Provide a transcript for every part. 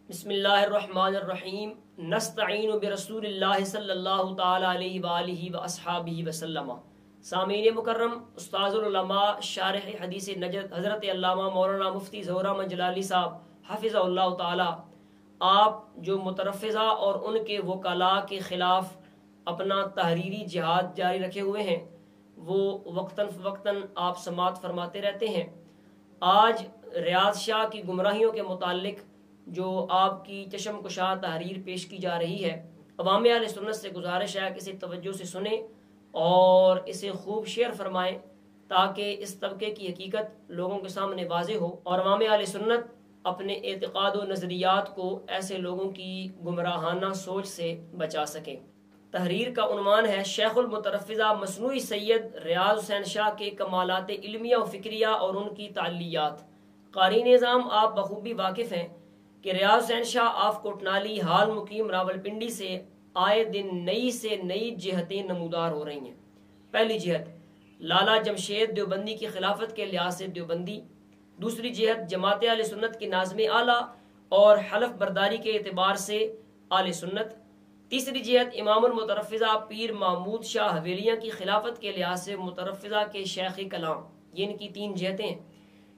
बिस्मिल्लाहिर्रहमानिर्रहीम नस्तईनु बिरसूलिल्लाहि सल्लल्लाहु तआला अलैहि व आलिहि व अस्हाबिहि व सल्लम। सामीन मुकर्रम, उस्ताजुल उलमा शारिह हदीस नजद हज़रत अल्लामा मौलाना मुफ्ती ज़ोहर अहमद जलाली साहब हफ़िज़हुल्लाह ताला, आप जो मुतरफ़िज़ा और उनके वकला के ख़िलाफ़ अपना तहरीरी जिहाद जारी रखे हुए हैं, वो वक्तन फ़वक्तन आप समात फरमाते रहते हैं। आज रियाज़ शाह की गुमराहियों के मुतालिक जो आपकी चशम कुशा तहरीर पेश की जा रही है, अवाम अहले सुन्नत से गुजारिश है कि इसे तवज्जो से सुने और इसे खूब शेयर फरमाएं ताकि इस तबके की हकीकत लोगों के सामने वाज़ेह हो और अवाम अहले सुन्नत अपने एतिक़ाद व नज़रियात को ऐसे लोगों की गुमराहाना सोच से बचा सकें। तहरीर का उन्वान है शेखुल मुतरफ़िज़ा मसनूई सैयद रियाज़ हुसैन शाह के कमालात इल्मिया व फ़िक्रिया और उनकी ताल्लियात। क़ारीन निज़ाम आप बखूबी वाकिफ़ हैं कि रियाज़ हुसैन शाह आफ कोटनाली हाल मुकीम रावलपिंडी से आए दिन नई से नई जिहतें नमूदार हो रही हैं। पहली जिहत लाला जमशेद देवबंदी की खिलाफत के लिहाज से देवबंदी, दूसरी जिहत जमात अहले सुन्नत की नाज़्म आला और हलफ बरदारी के एतबार से आले सुन्नत, तीसरी जिहत इमामुल मुतरफ़िज़ा पीर महमूद शाह हवेलियाँ की खिलाफत के लिहाज से मुतरफ़िज़ा के शेख कलाम। ये इनकी तीन जिहतें हैं।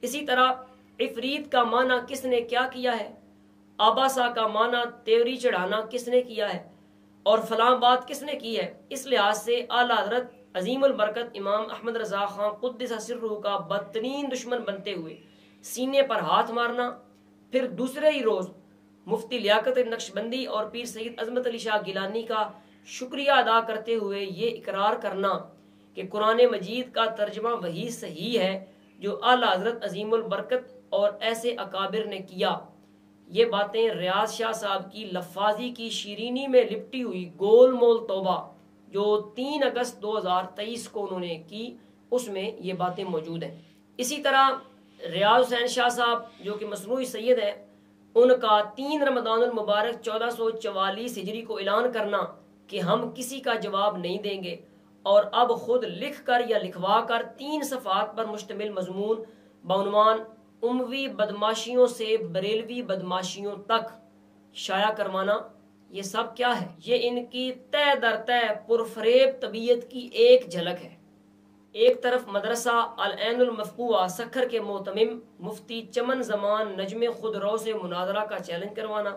इसी तरह इफ़रीत का माना किसने क्या किया है, आबासा का माना तेवरी चढ़ाना किसने किया है और फलां बात किसने की है, इस लिहाज से आला हज़रत अज़ीमुल बरकत इमाम अहमद रज़ा खां क़ुद्दिस सिर्रुहु का बदतरीन दुश्मन बनते हुए सीने पर हाथ मारना, फिर दूसरे ही रोज़ मुफ्ती लियाकत नक्शबंदी और पीर सैयद अज़मत अली शाह गिलानी का शुक्रिया अदा करते हुए ये इकरार करना कि कुरान मजीद का तर्जमा वही सही है जो आला हज़रत अज़ीमुल बरकत और ऐसे अकाबिर ने किया। ये बातें रियाज़ शाह साहब की लफ़ाज़ी की शीरीनी में लिपटी हुई गोल मोल तौबा जो 3 अगस्त 2023 को उन्होंने की, उसमें ये बातें मौजूद हैं। इसी तरह रियाज़ हुसैन शाह साहब जो कि मसनूई सैयद हैं, उनका 3 रमज़ानुल मुबारक 1444 हिजरी को ऐलान करना कि हम किसी का जवाब नहीं देंगे और अब खुद लिख कर या लिखवा कर 3 सफ़ात पर मुश्तमिल मज़मून बउनवान उमवी बदमाशियों से बरेलवी बदमाशियों तक शाया करवाना, ये सब क्या है? ये इनकी तय दर तय पुरफरेब तबीयत की एक झलक है। एक तरफ मदरसा अल-ऐनुल मफ़क़ूआ सखर के मोहतमिम मुफ्ती चमन ज़मान नजमे खुदरो से मुनाजरा का चैलेंज करवाना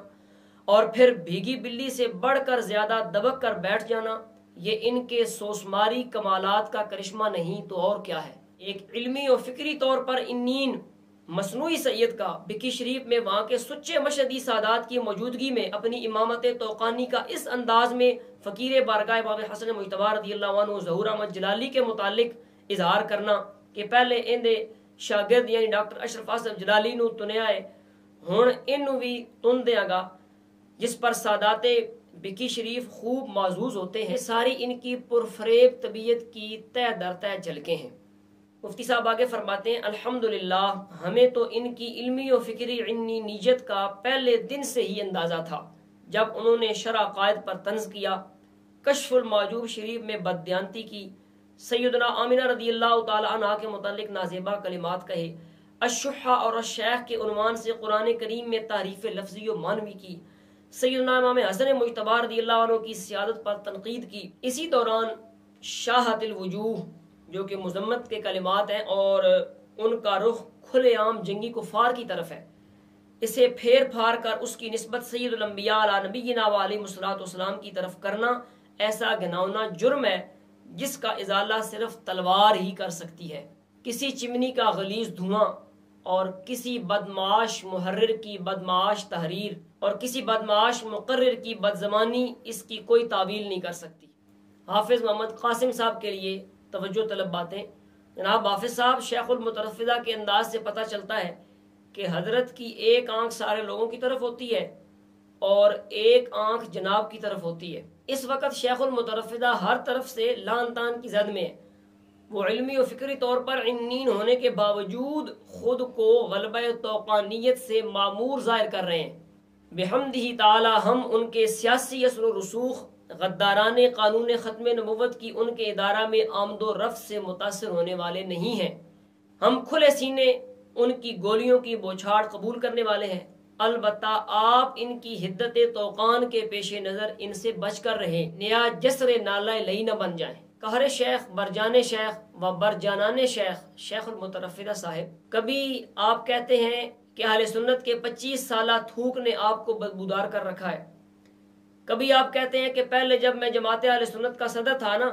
और फिर भीगी बिल्ली से बढ़कर ज्यादा दबक कर बैठ जाना, ये इनके सोसमारी कमालात का करिश्मा नहीं तो और क्या है। एक इल्मी और फिक्री तौर पर इन्नीन मसनूई सैयद का बिकी शरीफ में वहाँ के सुच्चे मशहदी सादात की मौजूदगी में अपनी इमामत तौक़ानी का इस अंदाज में फ़कीर बारगाह बाब हसन मुज्तबा रज़ियल्लाहु अन्हु ज़हूर अहमद जलाली के मुतालिक इजहार करना कि पहले इनदे शागिर्द यानी डॉक्टर अशरफ आसफ जलाली नू तुनिया है, हुण इनू भी तुन देंगा, जिस पर सादाते बिकी शरीफ खूब माजूज होते हैं। सारी इनकी पुरफरेब तबीयत की तय दर तय झलकें हैं। मुफ्ती साहब आगे फरमाते हैं, अल्हम्दुलिल्लाह हमें तो इनकी इल्मी और फिक्री इन्नी नीयत का पहले दिन से ही अंदाज़ा था जब उन्होंने शरअ क़ायद पर तंज़ किया, कश्फुल माजूब शरीफ में बददियानती की, सैयदना आमिना रज़ियल्लाहु ताला अन्हा के मुतालिक नाज़ेबा कलिमात कहे, अश्शुहा और अश्शैख के उन्वान से कुरान करीम में तारीफ़ लफ्ज़ी व मानवी की, सैयदना इमाम हसन मुज्तबा रज़ियल्लाहु अन्हु की सियादत पर तनकीद की। इसी दौरान शाहतिल वजूह जो कि मुज़म्मत के कलिमात हैं और उनका रुख खुलेआम जंगी कुफार की तरफ है, इसे फेर फार कर उसकी निस्बत सैयदुल अंबिया अला नबीना व अलैहिस्सलातु वस्सलाम की तरफ करना ऐसा घिनौना जुर्म है जिसका इजाला सिर्फ तलवार ही कर सकती है। किसी चिमनी का गलीज धुआं और किसी बदमाश मुहर्रिर की बदमाश तहरीर और किसी बदमाश मुकर्रिर की बदज़मानी इसकी कोई तावील नहीं कर सकती। हाफिज़ मोहम्मद कासिम साहब के लिए तवज्जो तलब बातें। जनाब हाफिज़ साहब, शेखुल मुतरफ़िज़ा के अंदाज से पता चलता है कि हजरत की एक आंख सारे लोगों की तरफ होती है और एक आंख जनाब की तरफ होती है। इस वक्त शेखुल मुतरफ़िज़ा हर तरफ से लान तान की जद में है। वो इल्मी और फिक्री तौर पर इन्नीन होने के बावजूद खुद को गलबा तौक़ानियत से मामूर ज़ाहिर कर रहे हैं। बिहम्दिही ताला हम उनके सियासी असर व रसूख गद्दाराने कानून ख़त्म नबुव्वत की उनके इदारा में आमदो रफ्त से मुतासिर होने वाले नहीं हैं। हम खुले सीने उनकी गोलियों की बौछार कबूल करने वाले हैं अलबत्ता आप इनकी हिद्दत तोकान के पेश नज़र इनसे बच कर रहे, नया जसर नाला लई न बन जाए। कहरे शेख बरजाने शेख व बरजानाने शेख शेखुल मुतरफ़िदा साहिब, कभी आप कहते हैं कि अहले सुन्नत के 25 साला थूक ने आपको बदबूदार कर रखा है। कभी आप कहते हैं कि पहले जब मैं जमात अहले सुन्नत का सदर था ना,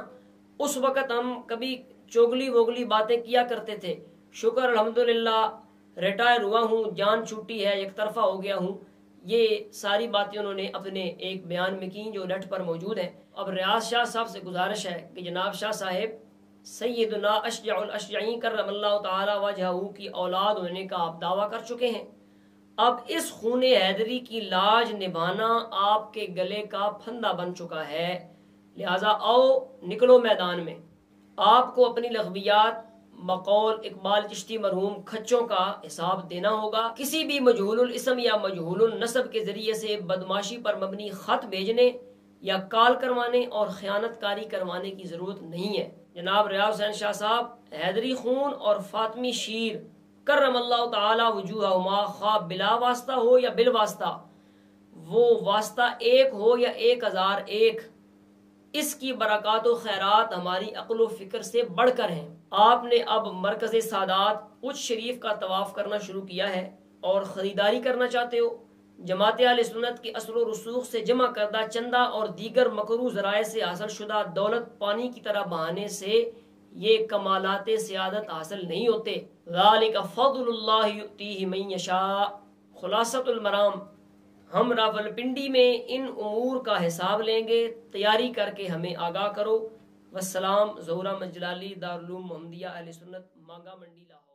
उस वक़्त हम कभी चोगली वोगली बातें किया करते थे। शुक्र अल्हम्दुलिल्लाह रिटायर हुआ हूँ, जान छूटी है, एक तरफा हो गया हूँ। ये सारी बातें उन्होंने अपने एक बयान में की जो नेट पर मौजूद है। अब रियाज शाह साहब से गुजारिश है कि जनाब शाह साहिब सैयदना अशजाउल अशजाई करमल्लाहु ताला वजहहू की औलाद होने का आप दावा कर चुके हैं। अब इस खून हैदरी की लाज निभाना आपके गले का फंदा बन चुका है, लिहाजा आओ निकलो मैदान में। आपको अपनी लग़वियात बकौल इकबाल चिश्ती मरहूम खच्चों का हिसाब देना होगा। किसी भी मजहूलुल इस्म या मजहूलुल नसब के जरिए से बदमाशी पर मबनी खत भेजने या कॉल करवाने और खयानतकारी करवाने की जरूरत नहीं है। जनाब रियाज हुसैन शाह साहब हैदरी खून और फातमी शीर करमल्लाहु ताला वजूहहुमा, खा बिला वास्ता हो या बिल वास्ता, वो वास्ता एक हो या 1001, इसकी बरक़ात व खैरात हमारी अक्ल व फिक्र से बढ़कर हैं। आपने अब मरकज़ सादात उच्च शरीफ का तवाफ़ करना शुरू किया है और ख़रीदारी करना चाहते हो। जमात अहले सुन्नत की असर व रसूख से जमा करदा चंदा और दीगर मकरू ज़राए से हासिल शुदा दौलत पानी की तरह बहाने से ये कमालाते सियादत हासिल नहीं होते। ज़ालिका फ़ज़्लुल्लाहि युतीहि मन यशा। खुलासतुल मराम, हम रावलपिंडी में इन उमूर का हिसाब लेंगे, तैयारी करके हमें आगाह करो। वस्सलाम। ज़ोहरा मजलाली, दारुल उलूम मोहम्मदिया अहले सुन्नत, मांगा मंडी, लाहौर।